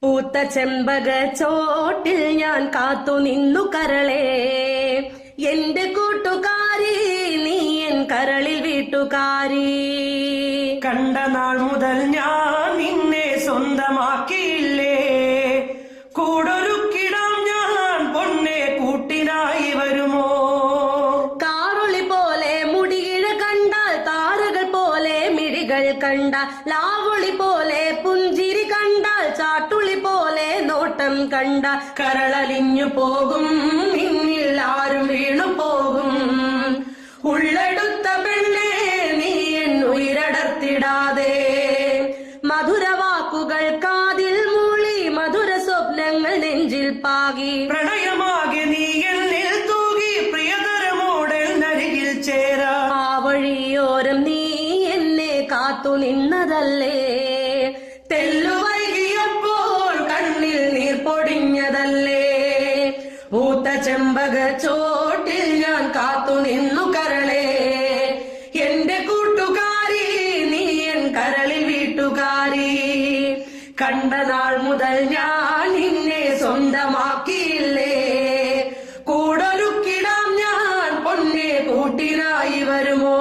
പൂത്ത ചെമ്പക ചോട്ടിൽ ഞാൻ കാത്തു നിന്നു കരളേ, എന്റെ കൂട്ടുകാരി നീ എൻ കരളിൽ വീട്ടുകാരി. കണ്ട നാൾ മുതൽ ഞാൻ നിന്നെ സ്വന്തമാക്കിയില്ലേ, കൂടൊരുക്കിടാം ഞാൻ പൊന്നെ കൂട്ടിനായി വരുമോ. കാറുളി പോലെ മുടിയിഴ കണ്ടാൽ താരകൾ പോലെ മിഴികൾ കണ്ട, ലാവുളി പോലെ പുഞ്ചിരി കണ്ടാൽ ചാട്ടുളി പോലെ നോട്ടം കണ്ട, കരളലിഞ്ഞു പോകും നിന്നിൽ ആരും വീണു പോകും. ഉള്ളെടുത്ത പെണ്ണെ നീ എന്നുയിരടർത്തിടാതെ, മധുരവാക്കുകൾ കാതിൽ മൂളി മധുര സ്വപ്നങ്ങൾ നെഞ്ചിൽ പാകി, പ്രണയമാകെ നീ എന്നിൽ തൂകി പ്രിയതരമോടെ നരികിൽ ചേരാ. ആ വഴിയോരം നീ എന്നെ കാത്തു നിന്നതല്ലേ, തെല്ലുവൈകിയപ്പോൾ കണ്ണിൽ നീർ പൊടിഞ്ഞതല്ലേ. പൂത്ത ചെമ്പക ചോട്ടിൽ ഞാൻ കാത്തു നിന്നു കരളേ, എന്റെ കൂട്ടുകാരി നീ എൻ കരളിൽ വീട്ടുകാരി. കണ്ട നാൾ മുതൽ ഞാൻ നിന്നെ സ്വന്തമാക്കിയില്ലേ, കൂടൊരുക്കിടാം ഞാൻ പൊന്നെ കൂട്ടിനായി വരുമോ.